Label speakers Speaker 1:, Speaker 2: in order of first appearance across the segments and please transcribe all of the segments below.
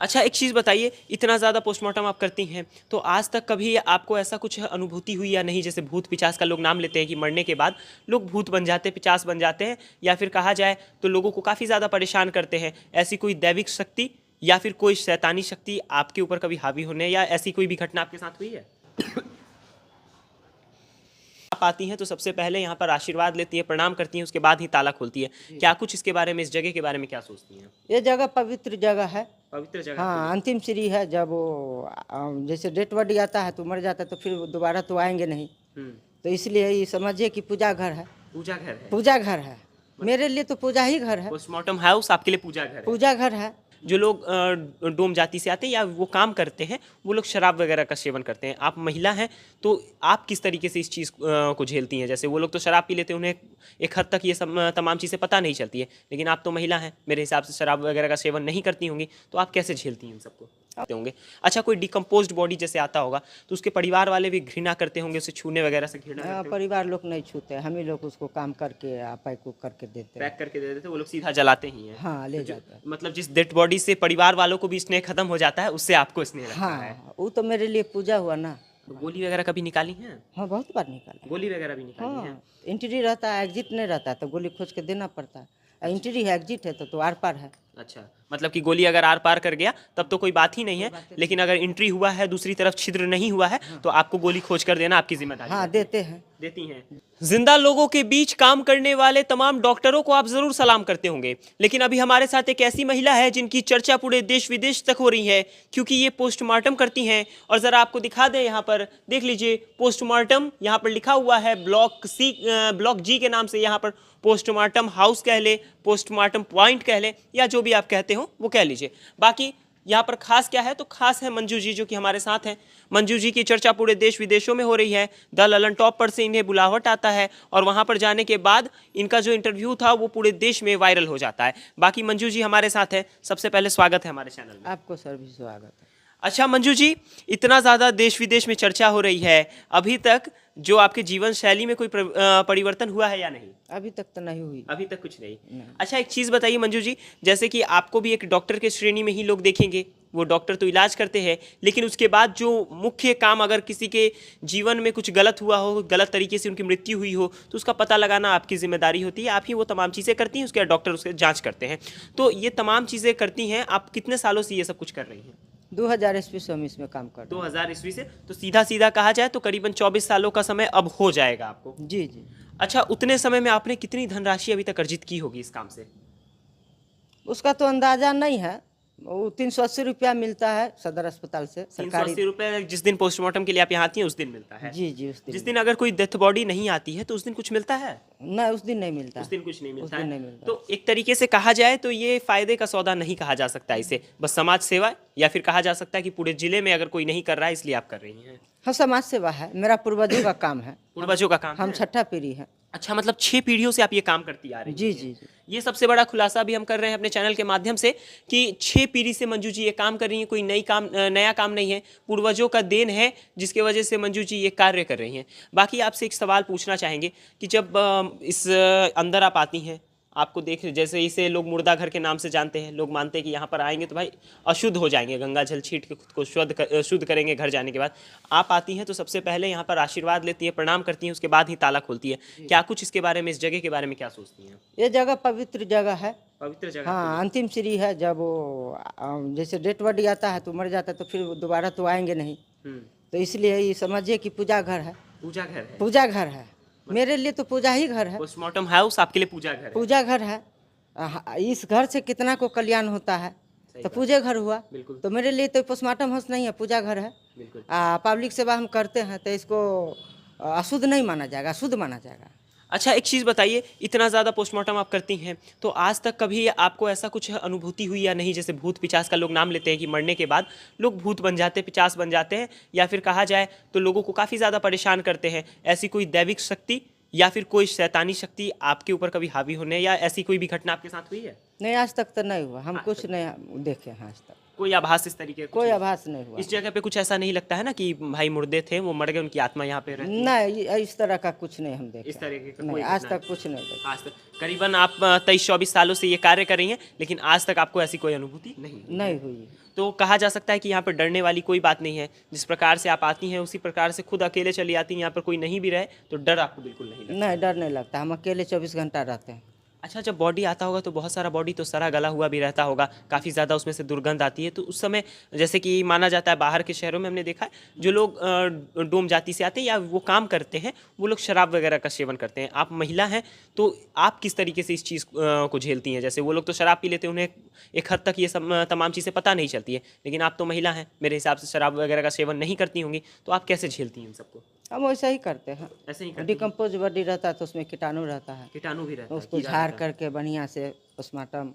Speaker 1: अच्छा, एक चीज़ बताइए, इतना ज़्यादा पोस्टमार्टम आप करती हैं, तो आज तक कभी आपको ऐसा कुछ अनुभूति हुई या नहीं? जैसे भूत पिशाच का लोग नाम लेते हैं कि मरने के बाद लोग भूत बन जाते हैं, पिशाच बन जाते हैं, या फिर कहा जाए तो लोगों को काफ़ी ज़्यादा परेशान करते हैं। ऐसी कोई दैविक शक्ति या फिर कोई शैतानी शक्ति आपके ऊपर कभी हावी होने या ऐसी कोई भी घटना आपके साथ हुई है? आप आती हैं तो सबसे पहले यहाँ पर आशीर्वाद लेती हैं, प्रणाम करती हैं, उसके बाद ही ताला खोलती है। क्या कुछ इसके बारे में, इस जगह के बारे में क्या सोचती हैं?
Speaker 2: ये जगह पवित्र जगह है।
Speaker 1: पवित्र जगह
Speaker 2: हाँ, अंतिम सीढ़ी है। जब वो जैसे डेट बॉडी आता है तो मर जाता है तो फिर दोबारा तो आएंगे नहीं। तो इसलिए ये समझिए कि पूजा घर है।
Speaker 1: पूजा घर है।
Speaker 2: पूजा घर है, मेरे लिए तो पूजा ही घर है।
Speaker 1: पोस्टमार्टम हाउस आपके लिए पूजा घर है।
Speaker 2: पूजा घर है।
Speaker 1: जो लोग डोम जाति से आते हैं या वो काम करते हैं, वो लोग शराब वगैरह का सेवन करते हैं। आप महिला हैं तो आप किस तरीके से इस चीज़ को झेलती हैं? जैसे वो लोग तो शराब पी लेते हैं, उन्हें एक हद तक ये सब तमाम चीज़ें पता नहीं चलती है, लेकिन आप तो महिला हैं, मेरे हिसाब से शराब वगैरह का सेवन नहीं करती होंगी, तो आप कैसे झेलती हैं इन सबको? होंगे। अच्छा, कोई डिकम्पोज्ड बॉडी जैसे आता होगा तो उसके परिवार वाले भी घृणा करते होंगे, उसे छूने वगैरह से घृणा करते होंगे?
Speaker 2: परिवार लोग नहीं छूते, हम ही लोग उसको काम करके पैक करके देते हैं।
Speaker 1: पैक करके दे देते, वो लोग सीधा जलाते ही हैं।
Speaker 2: हाँ, ले जाते हैं।
Speaker 1: मतलब जिस डेड बॉडी से परिवार वालों को भी स्नेह खत्म हो जाता है, उससे आपको स्नेह लगता है।
Speaker 2: हाँ, वो तो मेरे लिए पूजा हुआ ना।
Speaker 1: तो गोली वगैरह कभी निकाली हैं?
Speaker 2: हाँ, बहुत बार निकाला।
Speaker 1: गोली वगैरह भी निकाली हैं?
Speaker 2: हाँ, एंट्री रहता है, एग्जिट नहीं रहता है, तो गोली खोज के देना पड़ता है। एंट्री है, एग्जिट है तो आर पार है।
Speaker 1: अच्छा, मतलब कि गोली अगर आर पार कर गया तब तो कोई बात ही नहीं है, लेकिन अगर एंट्री हुआ है, दूसरी तरफ छिद्र नहीं हुआ है, तो आपको गोली खोज कर देना आपकी जिम्मेदारी
Speaker 2: हाँ,
Speaker 1: है।
Speaker 2: देते हैं।
Speaker 1: देती हैं। जिंदा लोगों के बीच काम करने वाले तमाम डॉक्टरों को आप जरूर सलाम करते होंगे, लेकिन अभी हमारे साथ एक ऐसी महिला है जिनकी चर्चा पूरे देश विदेश तक हो रही है, क्योंकि ये पोस्टमार्टम करती हैं। और जरा आपको दिखा दें, यहाँ पर देख लीजिए, पोस्टमार्टम यहाँ पर लिखा हुआ है, ब्लॉक जी के नाम से यहाँ पर पोस्टमार्टम हाउस कह ले, पोस्टमार्टम पॉइंट कह ले, या जो भी आप कहते हो वो कह लीजिए। बाकी यहाँ पर खास क्या है, तो खास है मंजू जी जो कि हमारे साथ हैं। मंजू जी की चर्चा पूरे देश विदेशों में हो रही है। द ललन टॉप पर से इन्हें बुलावट आता है और वहाँ पर जाने के बाद इनका जो इंटरव्यू था वो पूरे देश में वायरल हो जाता है। बाकी मंजू जी हमारे साथ है। सबसे पहले स्वागत है हमारे चैनल में।
Speaker 2: आपको सर भी स्वागत है।
Speaker 1: अच्छा मंजू जी, इतना ज़्यादा देश विदेश में चर्चा हो रही है, अभी तक जो आपके जीवन शैली में कोई परिवर्तन हुआ है या नहीं?
Speaker 2: अभी तक तो नहीं हुई।
Speaker 1: अभी तक कुछ नहीं। अच्छा, एक चीज़ बताइए मंजू जी, जैसे कि आपको भी एक डॉक्टर के श्रेणी में ही लोग देखेंगे, वो डॉक्टर तो इलाज करते हैं, लेकिन उसके बाद जो मुख्य काम, अगर किसी के जीवन में कुछ गलत हुआ हो, गलत तरीके से उनकी मृत्यु हुई हो, तो उसका पता लगाना आपकी जिम्मेदारी होती है। आप ही वो तमाम चीज़ें करती हैं, उसके बाद डॉक्टर उसके जाँच करते हैं। तो ये तमाम चीज़ें करती हैं, आप कितने सालों से ये सब कुछ कर रही हैं?
Speaker 2: 2000 ईस्वी से हम इसमें काम कर रहे हैं।
Speaker 1: 2000 ईस्वी से, तो सीधा सीधा कहा जाए तो करीबन 24 सालों का समय अब हो जाएगा आपको।
Speaker 2: जी जी।
Speaker 1: अच्छा, उतने समय में आपने कितनी धनराशि अभी तक अर्जित की होगी इस काम से?
Speaker 2: उसका तो अंदाजा नहीं है। वो 380 रुपया मिलता है सदर अस्पताल से, सरकारी।
Speaker 1: 380 रुपये जिस दिन पोस्टमार्टम के लिए आप यहाँ आती हैं उस दिन मिलता है?
Speaker 2: जी जी, उस दिन।
Speaker 1: जिस दिन अगर कोई डेथ बॉडी नहीं आती है तो उस दिन कुछ मिलता है?
Speaker 2: नहीं, उस दिन नहीं मिलता।
Speaker 1: उस दिन कुछ नहीं मिलता
Speaker 2: दिन
Speaker 1: है।
Speaker 2: नहीं मिलता।
Speaker 1: तो एक तरीके से कहा जाए तो ये फायदे का सौदा नहीं कहा जा सकता इसे, बस समाज सेवा, या फिर कहा जा सकता है कि पूरे जिले में अगर कोई नहीं कर रहा है इसलिए आप कर रही हैं।
Speaker 2: हाँ, समाज सेवा है, मेरा पूर्वजों का काम है।
Speaker 1: पूर्वजों का काम
Speaker 2: हम
Speaker 1: है?
Speaker 2: 6ठा पीढ़ी है।
Speaker 1: अच्छा, मतलब 6 पीढ़ियों से आप ये काम करती आ रही हैं।
Speaker 2: जी जी जी।
Speaker 1: ये सबसे बड़ा खुलासा भी हम कर रहे हैं अपने चैनल के माध्यम से कि 6 पीढ़ी से मंजू जी ये काम कर रही हैं, कोई नया काम नहीं है, पूर्वजों का देन है जिसकी वजह से मंजू जी ये कार्य कर रही हैं। बाकी आपसे एक सवाल पूछना चाहेंगे कि जब इस अंदर आप आती हैं, आपको देख, जैसे इसे लोग मुर्दा घर के नाम से जानते हैं, लोग मानते हैं कि यहाँ पर आएंगे तो भाई अशुद्ध हो जाएंगे, गंगा जल छीट के खुद को शुद्ध करेंगे घर जाने के बाद। आप आती हैं तो सबसे पहले यहाँ पर आशीर्वाद लेती हैं, प्रणाम करती हैं, उसके बाद ही ताला खोलती है। क्या कुछ इसके बारे में, इस जगह के बारे में क्या सोचती हैं?
Speaker 2: ये जगह पवित्र जगह है।
Speaker 1: पवित्र जगह।
Speaker 2: हाँ, अंतिम सीढ़ी है। जब वो जैसे डेट बॉडी आता है तो मर जाता है तो फिर दोबारा तो आएंगे नहीं। तो इसलिए ये समझिए कि पूजा घर है।
Speaker 1: पूजा घर है।
Speaker 2: पूजा घर है, मेरे लिए तो पूजा ही घर है।
Speaker 1: पोस्टमार्टम हाउस आपके लिए पूजा घर है।
Speaker 2: पूजा घर है। इस घर से कितना को कल्याण होता है, तो पूजे घर हुआ।
Speaker 1: बिल्कुल।
Speaker 2: तो मेरे लिए तो पोस्टमार्टम हाउस नहीं है, पूजा घर है।
Speaker 1: बिल्कुल।
Speaker 2: पब्लिक सेवा हम करते हैं तो इसको अशुद्ध नहीं माना जाएगा, शुद्ध माना जाएगा।
Speaker 1: अच्छा, एक चीज़ बताइए, इतना ज़्यादा पोस्टमार्टम आप करती हैं, तो आज तक कभी आपको ऐसा कुछ अनुभूति हुई या नहीं? जैसे भूत पिशाच का लोग नाम लेते हैं कि मरने के बाद लोग भूत बन जाते हैं, पिशाच बन जाते हैं, या फिर कहा जाए तो लोगों को काफ़ी ज़्यादा परेशान करते हैं। ऐसी कोई दैविक शक्ति या फिर कोई शैतानी शक्ति आपके ऊपर कभी हावी होने या ऐसी कोई भी घटना आपके साथ हुई है?
Speaker 2: नहीं, आज तक तो नहीं हुआ, हम कुछ नहीं देखे हैं आज तक,
Speaker 1: कोई आभास इस तरीके का
Speaker 2: कोई आभास नहीं हुआ।
Speaker 1: इस जगह पे कुछ ऐसा नहीं लगता है ना कि भाई मुर्दे थे वो मर गए, उनकी आत्मा यहाँ पे रहती है?
Speaker 2: नहीं, इस तरह का कुछ नहीं हम देखे,
Speaker 1: इस तरीके का
Speaker 2: नहीं,
Speaker 1: कोई
Speaker 2: आज
Speaker 1: घटना
Speaker 2: तक कुछ नहीं देखे।
Speaker 1: आज तक करीबन आप 23-24 सालों से ये कार्य कर रही हैं, लेकिन आज तक आपको ऐसी कोई अनुभूति नहीं?
Speaker 2: नहीं हुई।
Speaker 1: तो कहा जा सकता है कि यहाँ पर डरने वाली कोई बात नहीं है, जिस प्रकार से आप आती हैं उसी प्रकार से खुद अकेले चली आती हैं, यहाँ पर कोई नहीं भी रहे तो डर आपको बिल्कुल नहीं लगता?
Speaker 2: नहीं, डर नहीं लगता, हम अकेले 24 घंटा रहते हैं।
Speaker 1: अच्छा, जब बॉडी आता होगा तो बहुत सारा बॉडी तो सड़ा गला हुआ भी रहता होगा, काफ़ी ज़्यादा उसमें से दुर्गंध आती है, तो उस समय जैसे कि माना जाता है बाहर के शहरों में हमने देखा है जो लोग डोम जाति से आते हैं या वो काम करते हैं वो लोग शराब वगैरह का सेवन करते हैं। आप महिला हैं तो आप किस तरीके से इस चीज़ को झेलती हैं? जैसे वो लोग तो शराब पी लेते हैं, उन्हें एक हद तक ये सब तमाम चीज़ें पता नहीं चलती है, लेकिन आप तो महिला हैं, मेरे हिसाब से शराब वगैरह का सेवन नहीं करती होंगी, तो आप कैसे झेलती हैं इन सबको?
Speaker 2: हम वैसा ही करते हैं,
Speaker 1: ऐसे ही करती हैं?
Speaker 2: डिकम्पोज बॉडी रहता है तो उसमें कीटाणु रहता है,
Speaker 1: कीटाणु भी रहता है,
Speaker 2: उसको
Speaker 1: कीड़ा
Speaker 2: झाड़
Speaker 1: रहता है।
Speaker 2: करके बढ़िया से पोस्टमार्टम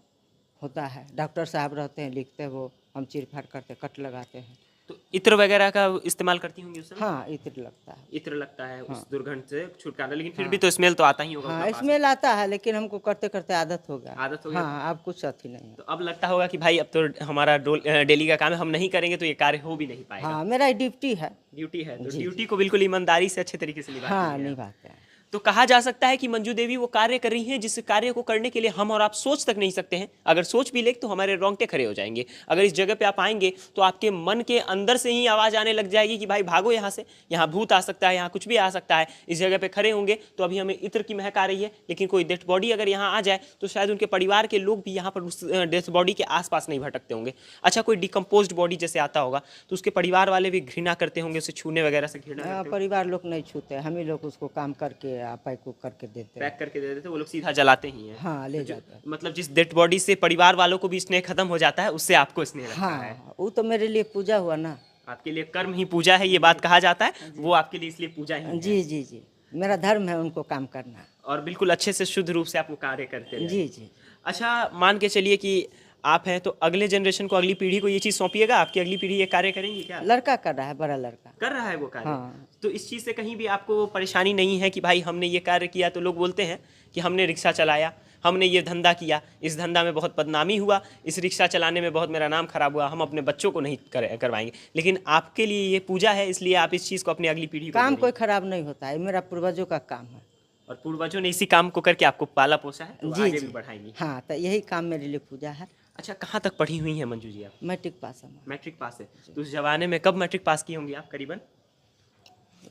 Speaker 2: होता है, डॉक्टर साहब रहते हैं, लिखते हैं, वो हम चीर फाड़ करते कट लगाते हैं।
Speaker 1: तो इत्र वगैरह का इस्तेमाल करती होंगी उस समय?
Speaker 2: हाँ, इत्र लगता है।
Speaker 1: इत्र लगता है उस दुर्गंध से छुटकारा, लेकिन फिर भी तो स्मेल तो आता ही होगा
Speaker 2: हाँ,
Speaker 1: उतना पास
Speaker 2: स्मेल आता है, लेकिन हमको करते करते आदत हो गया।
Speaker 1: आदत हो गया।
Speaker 2: हाँ, अब कुछ अथी नहीं है।
Speaker 1: तो अब लगता होगा कि भाई अब तो हमारा डेली का काम है, हम नहीं करेंगे तो ये कार्य हो भी नहीं पाएगा।
Speaker 2: हाँ, मेरा ड्यूटी है।
Speaker 1: ड्यूटी है तो ड्यूटी को बिल्कुल ईमानदारी से अच्छे तरीके से निभाती
Speaker 2: हाँ,
Speaker 1: हैं।
Speaker 2: निभाते हैं।
Speaker 1: तो कहा जा सकता है कि मंजू देवी वो कार्य कर रही हैं जिस कार्य को करने के लिए हम और आप सोच तक नहीं सकते हैं। अगर सोच भी ले तो हमारे रोंगटे खड़े हो जाएंगे। अगर इस जगह पे आप आएंगे तो आपके मन के अंदर से ही आवाज़ आने लग जाएगी कि भाई भागो यहाँ से, यहाँ भूत आ सकता है, यहाँ कुछ भी आ सकता है। इस जगह पे खड़े होंगे तो अभी हमें इत्र की महक आ रही है, लेकिन कोई डेथ बॉडी अगर यहाँ आ जाए तो शायद उनके परिवार के लोग भी यहाँ पर उस डेथ बॉडी के आसपास नहीं भटकते होंगे। अच्छा, कोई डिकम्पोज्ड बॉडी जैसे आता होगा तो उसके परिवार वाले भी घृणा करते होंगे, उसे छूने वगैरह से घृणा करते
Speaker 2: परिवार लोग नहीं छूते, हम ही लोग उसको काम करके पैक को करके देते हैं।
Speaker 1: पैक करके दे देते, वो लोग सीधा जलाते ही हैं।
Speaker 2: हाँ, ले जाते हैं।
Speaker 1: मतलब जिस डेड बॉडी से परिवार वालों को भी स्नेह खत्म हो जाता है, उससे आपको स्नेह लगता है।
Speaker 2: हाँ, वो तो मेरे लिए पूजा हुआ ना।
Speaker 1: आपके लिए कर्म ही पूजा है, ये बात कहा जाता है, वो आपके लिए इसलिए पूजा ही है।
Speaker 2: जी जी जी, मेरा धर्म है उनको काम करना।
Speaker 1: और बिल्कुल अच्छे से शुद्ध रूप से आप वो कार्य करते हैं।
Speaker 2: जी जी।
Speaker 1: अच्छा, मान के चलिए कि आप हैं तो अगले जनरेशन को, अगली पीढ़ी को ये चीज़ सौंपिएगा, आपकी अगली पीढ़ी ये कार्य करेंगी क्या?
Speaker 2: लड़का कर रहा है, बड़ा लड़का
Speaker 1: कर रहा है वो कार्य।
Speaker 2: हाँ।
Speaker 1: तो इस चीज़ से कहीं भी आपको परेशानी नहीं है कि भाई हमने ये कार्य किया तो लोग बोलते हैं कि हमने रिक्शा चलाया, हमने ये धंधा किया, इस धंधा में बहुत बदनामी हुआ, इस रिक्शा चलाने में बहुत मेरा नाम खराब हुआ, हम अपने बच्चों को नहीं करवाएंगे, लेकिन आपके लिए ये पूजा है इसलिए आप इस चीज़ को अपनी अगली पीढ़ी को
Speaker 2: काम
Speaker 1: दे
Speaker 2: कोई खराब नहीं होता है, मेरा पूर्वजों का काम है।
Speaker 1: और पूर्वजों ने इसी काम को करके आपको पाला पोसा है, तो
Speaker 2: जी
Speaker 1: आगे
Speaker 2: जी
Speaker 1: भी बढ़ाएंगी।
Speaker 2: हाँ, तो यही काम मेरे लिए पूजा है।
Speaker 1: अच्छा, कहाँ तक पढ़ी हुई हैं मंजू जी आप?
Speaker 2: मैट्रिक पास है।
Speaker 1: मैट्रिक पास है। तो उस जमाने में कब मैट्रिक पास की होंगी आप करीबन?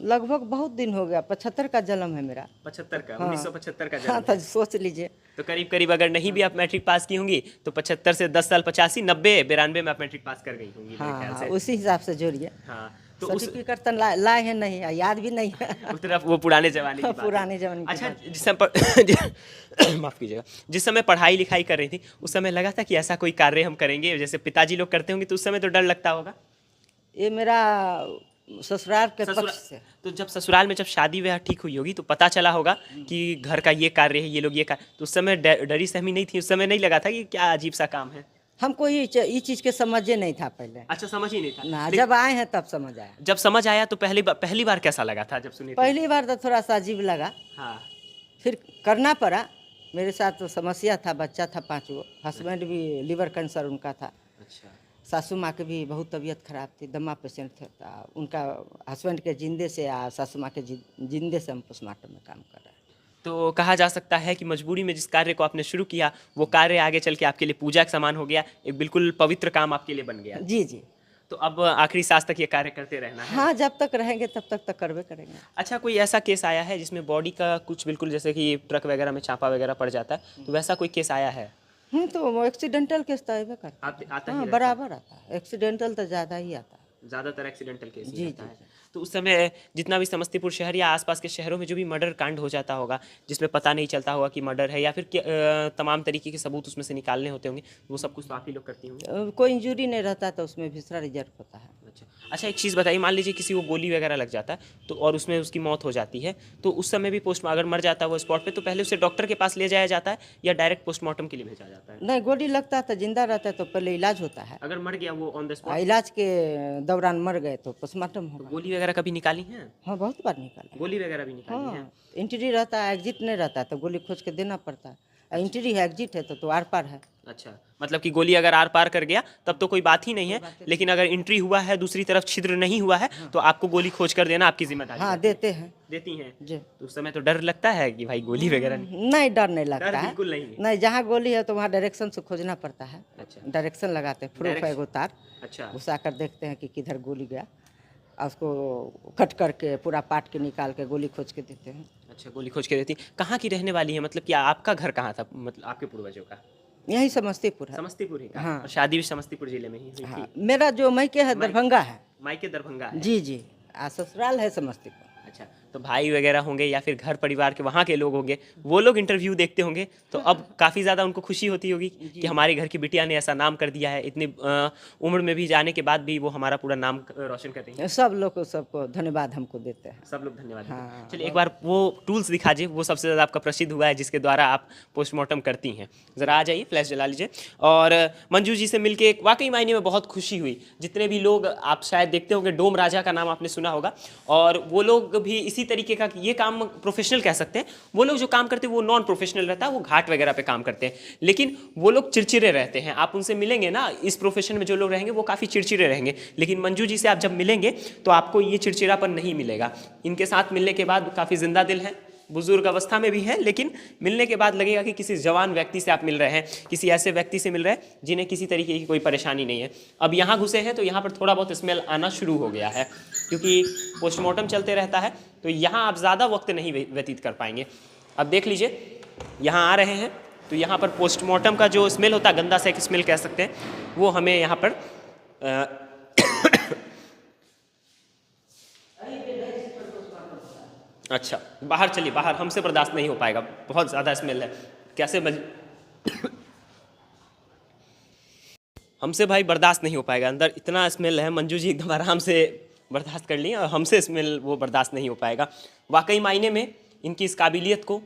Speaker 2: लगभग बहुत दिन हो गया, 75 का जन्म है मेरा।
Speaker 1: 75 का?
Speaker 2: हाँ।
Speaker 1: 1975 का
Speaker 2: हाँ,
Speaker 1: जन्म
Speaker 2: तो सोच लीजिए।
Speaker 1: तो करीब करीब अगर नहीं भी आप मैट्रिक पास की होंगी तो 75 से 10 साल, 85, 90, 92 में आप मैट्रिक पास कर गई होंगी मेरे ख्याल
Speaker 2: हाँ,
Speaker 1: से।
Speaker 2: उसी हिसाब से जोड़िए।
Speaker 1: हाँ, तो उस
Speaker 2: सर्टिफिकेट तो लाए हैं नहीं, याद भी नहीं है।
Speaker 1: उस तरफ वो पुराने जमाने की बात है।
Speaker 2: पुराने जमाने की
Speaker 1: अच्छा,
Speaker 2: बात।
Speaker 1: जिस समय माफ कीजिएगा, जिस समय पढ़ाई लिखाई कर रही थी उस समय लगा था कि ऐसा कोई कार्य हम करेंगे जैसे पिताजी लोग करते होंगे, तो उस समय तो डर लगता होगा?
Speaker 2: ये मेरा ससुराल के पक्ष से।
Speaker 1: तो जब ससुराल में जब शादी ब्याह ठीक हुई होगी तो पता चला होगा कि घर का ये कार्य है, ये लोग ये कार्य, तो उस समय डरी सहमी नहीं थी? उस समय नहीं लगा था कि क्या अजीब सा काम है?
Speaker 2: हमको ये चीज़ के समझे नहीं था पहले।
Speaker 1: अच्छा, समझ ही नहीं था
Speaker 2: ना, जब आए हैं तब समझ आया।
Speaker 1: जब समझ आया तो पहली बार कैसा लगा था जब सुने थे?
Speaker 2: पहली बार तो थोड़ा सा अजीब लगा,
Speaker 1: हाँ।
Speaker 2: फिर करना पड़ा। मेरे साथ तो समस्या था, बच्चा था 5 गो, हस्बैंड भी लिवर कैंसर उनका था,
Speaker 1: अच्छा।
Speaker 2: सासू माँ की भी बहुत तबीयत खराब थी, दमा पेशेंट था उनका, हस्बैंड के जिंदे से या सासू माँ के जिंदे से हम पोस्टमार्टम में काम कर रहे हैं।
Speaker 1: तो कहा जा सकता है कि मजबूरी में जिस कार्य को आपने शुरू किया वो कार्य आगे चल के आपके लिए पूजा के समान हो गया, एक बिल्कुल पवित्र काम आपके लिए बन गया।
Speaker 2: जी जी।
Speaker 1: तो अब आखिरी सांस तक ये कार्य करते रहना है?
Speaker 2: हाँ, जब तक रहेंगे तब तक करबे करेंगे।
Speaker 1: अच्छा, कोई ऐसा केस आया है जिसमें बॉडी का कुछ बिल्कुल जैसे कि ट्रक वगैरह में छापा वगैरह पड़ जाता है, तो वैसा कोई केस आया है?
Speaker 2: तो वो एक्सीडेंटल केस तो आएगा करता है।
Speaker 1: आता ही
Speaker 2: हाँ,
Speaker 1: रहता है।
Speaker 2: बराबर आता है, एक्सीडेंटल तो ज़्यादा ही आता है।
Speaker 1: ज़्यादातर एक्सीडेंटल केस
Speaker 2: जी,
Speaker 1: ही रहता
Speaker 2: जी,
Speaker 1: है। तो उस समय जितना भी समस्तीपुर शहर या आसपास के शहरों में जो भी मर्डर कांड हो जाता होगा जिसमें पता नहीं चलता होगा कि मर्डर है या फिर तमाम तरीके के सबूत उसमें से निकालने होते होंगे, वो सब कुछ तो आप ही लोग करती होंगे?
Speaker 2: कोई इंजरी नहीं रहता तो उसमें विसरा रिजर्व होता है।
Speaker 1: अच्छा, एक चीज़ बताइए, मान लीजिए किसी को गोली वगैरह लग जाता है तो और उसमें उसकी मौत हो जाती है, तो उस समय भी अगर मर जाता है वो स्पॉट पे, तो पहले उसे डॉक्टर के पास ले जाया जाता है या डायरेक्ट पोस्टमार्टम के लिए भेजा जाता है?
Speaker 2: नहीं, गोली लगता है तो जिंदा रहता है तो पहले इलाज होता है,
Speaker 1: अगर मर गया वो ऑन द स्पॉट,
Speaker 2: इलाज के दौरान मर गए तो पोस्टमार्टम होगा।
Speaker 1: गोली वगैरह कभी निकाली है?
Speaker 2: हाँ, बहुत बार निकाला।
Speaker 1: गोली वगैरह भी निकाली है?
Speaker 2: हाँ, इंट्री रहता है, एग्जिट नहीं रहता है तो गोली खोज के देना पड़ता है। एंट्री है एग्जिट है तो आर पार है।
Speaker 1: अच्छा, मतलब कि गोली अगर आर पार कर गया तब तो कोई बात ही नहीं है, लेकिन अगर एंट्री हुआ है दूसरी तरफ छिद्र नहीं हुआ है तो आपको गोली खोज कर देना आपकी जिम्मेदारी
Speaker 2: हाँ
Speaker 1: है।
Speaker 2: देते हैं।
Speaker 1: देती हैं
Speaker 2: जी।
Speaker 1: तो उस समय तो डर लगता है कि भाई गोली वगैरह नहीं?
Speaker 2: नहीं डर नहीं
Speaker 1: डर
Speaker 2: लगता है।
Speaker 1: बिल्कुल नहीं है।
Speaker 2: नहीं, जहाँ गोली है तो वहाँ डायरेक्शन से खोजना पड़ता है।
Speaker 1: अच्छा
Speaker 2: डायरेक्शन लगाते हैं, प्रूफ है एगो तार,
Speaker 1: अच्छा
Speaker 2: घुसा कर देखते हैं कि किधर गोली गया और उसको कट करके पूरा पाट के निकाल के गोली खोज के देते हैं।
Speaker 1: अच्छा, गोली खोज के देती। कहाँ की रहने वाली है, मतलब कि आपका घर कहाँ था, मतलब आपके पूर्वजों का?
Speaker 2: यही समस्तीपुर है।
Speaker 1: समस्तीपुर ही का?
Speaker 2: हाँ।
Speaker 1: और शादी भी समस्तीपुर जिले में ही हुई
Speaker 2: हाँ,
Speaker 1: थी?
Speaker 2: मेरा जो मायके है दरभंगा है।
Speaker 1: मायके दरभंगा है?
Speaker 2: जी जी, ससुराल है समस्तीपुर।
Speaker 1: अच्छा, तो भाई वगैरह होंगे या फिर घर परिवार के वहाँ के लोग होंगे, वो लोग इंटरव्यू देखते होंगे तो अब काफ़ी ज़्यादा उनको खुशी होती होगी कि हमारे घर की बिटिया ने ऐसा नाम कर दिया है, इतनी उम्र में भी जाने के बाद भी वो हमारा पूरा नाम रोशन कर रही है।
Speaker 2: सब लोग को सबको धन्यवाद हमको देते हैं।
Speaker 1: सब लोग धन्यवाद देते हैं।
Speaker 2: हाँ,
Speaker 1: चलिए एक बार वो टूल्स दिखा दीजिए, वो सबसे ज़्यादा आपका प्रसिद्ध हुआ है जिसके द्वारा आप पोस्टमार्टम करती हैं। ज़रा आ जाइए, फ्लैश जला लीजिए। और मंजू जी से मिलके एक वाकई मायने में बहुत खुशी हुई। जितने भी लोग आप शायद देखते होंगे, डोम राजा का नाम आपने सुना होगा, और वो लोग भी इसी तरीके का, ये काम प्रोफेशनल कह सकते हैं, वो लोग जो काम करते हैं वो नॉन प्रोफेशनल रहता है, वो घाट वगैरह पे काम करते हैं, लेकिन वो लोग चिड़चिड़े रहते हैं। आप उनसे मिलेंगे ना, इस प्रोफेशन में जो लोग रहेंगे वो काफ़ी चिड़चिड़े रहेंगे, लेकिन मंजू जी से आप जब मिलेंगे तो आपको ये चिड़चिड़ापन नहीं मिलेगा। इनके साथ मिलने के बाद काफ़ी जिंदा दिल है, बुजुर्ग अवस्था में भी है, लेकिन मिलने के बाद लगेगा कि किसी जवान व्यक्ति से आप मिल रहे हैं, किसी ऐसे व्यक्ति से मिल रहे हैं जिन्हें किसी तरीके की कोई परेशानी नहीं है। अब यहाँ घुसे हैं तो यहाँ पर थोड़ा बहुत स्मेल आना शुरू हो गया है, क्योंकि पोस्टमार्टम चलते रहता है तो यहाँ आप ज़्यादा वक्त नहीं व्यतीत कर पाएंगे। अब देख लीजिए, यहाँ आ रहे हैं तो यहाँ पर पोस्टमार्टम का जो स्मेल होता है, गंदा सा एक स्मेल कह सकते हैं, वो हमें यहाँ पर अच्छा, बाहर चलिए, बाहर हमसे बर्दाश्त नहीं हो पाएगा, बहुत ज़्यादा स्मेल है। कैसे हमसे भाई बर्दाश्त नहीं हो पाएगा, अंदर इतना स्मेल है। मंजू जी एकदम आराम से बर्दाश्त कर लिए, और हमसे स्मेल वो बर्दाश्त नहीं हो पाएगा। वाकई मायने में इनकी इस काबिलियत को,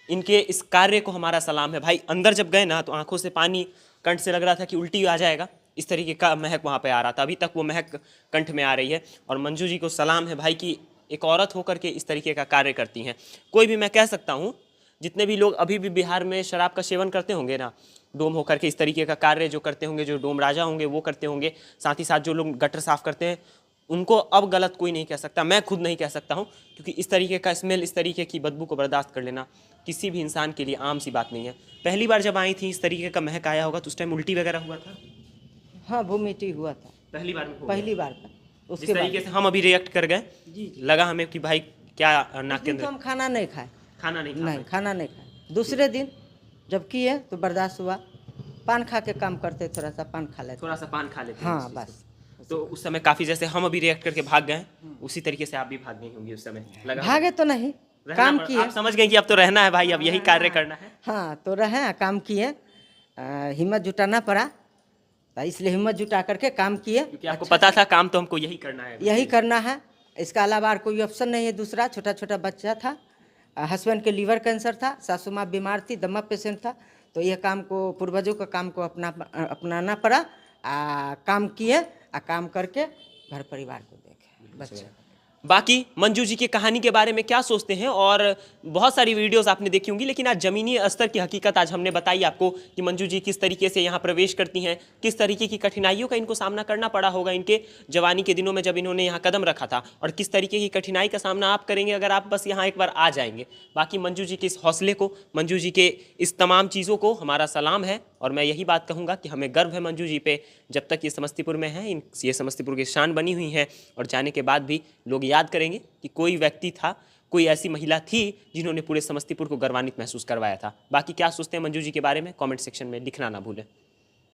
Speaker 1: इनके इस कार्य को हमारा सलाम है भाई। अंदर जब गए ना तो आंखों से पानी, कंठ से लग रहा था कि उल्टी आ जाएगा, इस तरीके का महक वहाँ पे आ रहा था। अभी तक वो महक कंठ में आ रही है, और मंजू जी को सलाम है भाई कि एक औरत होकर के इस तरीके का कार्य करती हैं। कोई भी, मैं कह सकता हूँ, जितने भी लोग अभी भी बिहार में शराब का सेवन करते होंगे ना, डोम होकर के इस तरीके का कार्य जो करते होंगे, जो डोम राजा होंगे वो करते होंगे, साथ ही साथ जो लोग गटर साफ करते हैं, उनको अब गलत कोई नहीं कह सकता, मैं खुद नहीं कह सकता हूँ, क्योंकि इस तरीके का स्मेल, इस तरीके की बदबू को बर्दाश्त कर लेना किसी भी इंसान के लिए आम सी बात नहीं है। पहली बार जब आई थी इस तरीके का महक आया होगा तो उस टाइम उल्टी वगैरह हुआ था?
Speaker 2: हाँ, वोमिटिंग हुआ था
Speaker 1: पहली बार में?
Speaker 2: पहली बार का।
Speaker 1: जिस
Speaker 2: उसके बाद
Speaker 1: तरीके से हम अभी रिएक्ट कर गए,
Speaker 2: जी
Speaker 1: लगा हमें कि भाई क्या नाक के
Speaker 2: तो
Speaker 1: अंदर
Speaker 2: हम खाना नहीं खाए।
Speaker 1: खाना नहीं खा
Speaker 2: नहीं,
Speaker 1: पाए।
Speaker 2: खाना नहीं खाए। दूसरे दिन जब किए तो बर्दाश्त हुआ, पान खा के काम करते, थोड़ा सा पान खा लेते।
Speaker 1: थोड़ा सा पान खा लेते हैं
Speaker 2: हाँ
Speaker 1: उस चीज़
Speaker 2: बस।
Speaker 1: से। तो उस समय काफ़ी, जैसे हम अभी रिएक्ट करके भाग गए, उसी तरीके से आप भी भाग गई होंगी उस समय, लगा
Speaker 2: भागे तो नहीं,
Speaker 1: रहना
Speaker 2: काम
Speaker 1: पड़ा।
Speaker 2: किए।
Speaker 1: आप समझ गए कि अब तो रहना है भाई, अब यही कार्य करना है।
Speaker 2: हाँ, तो रहे, काम किए, हिम्मत जुटाना पड़ा, तो इसलिए हिम्मत जुटा करके काम किए।
Speaker 1: क्योंकि आपको पता था काम तो हमको यही करना है।
Speaker 2: यही करना है, इसका अलावा और कोई ऑप्शन नहीं है दूसरा। छोटा छोटा बच्चा था, हस्बैंड के लीवर कैंसर था, सासू माँ बीमार थी, दमा पेशेंट था, तो यह काम को, पूर्वजों का काम को अपनाना पड़ा। काम किए, काम करके घर परिवार को देखे, बच्चे।
Speaker 1: बाकी मंजू जी की कहानी के बारे में क्या सोचते हैं, और बहुत सारी वीडियोस आपने देखी होंगी, लेकिन आज ज़मीनी स्तर की हकीकत आज हमने बताई आपको कि मंजू जी किस तरीके से यहाँ प्रवेश करती हैं, किस तरीके की कठिनाइयों का इनको सामना करना पड़ा होगा इनके जवानी के दिनों में जब इन्होंने यहाँ कदम रखा था, और किस तरीके की कठिनाई का सामना आप करेंगे अगर आप बस यहाँ एक बार आ जाएंगे। बाकी मंजू जी के इस हौसले को, मंजू जी के इस तमाम चीज़ों को हमारा सलाम है, और मैं यही बात कहूँगा कि हमें गर्व है मंजू जी पे। जब तक ये समस्तीपुर में है, ये समस्तीपुर की शान बनी हुई है, और जाने के बाद भी लोग याद करेंगे कि कोई व्यक्ति था, कोई ऐसी महिला थी जिन्होंने पूरे समस्तीपुर को गर्वान्वित महसूस करवाया था। बाकी क्या सोचते हैं मंजू जी के बारे में, कमेंट सेक्शन में लिखना ना भूलें।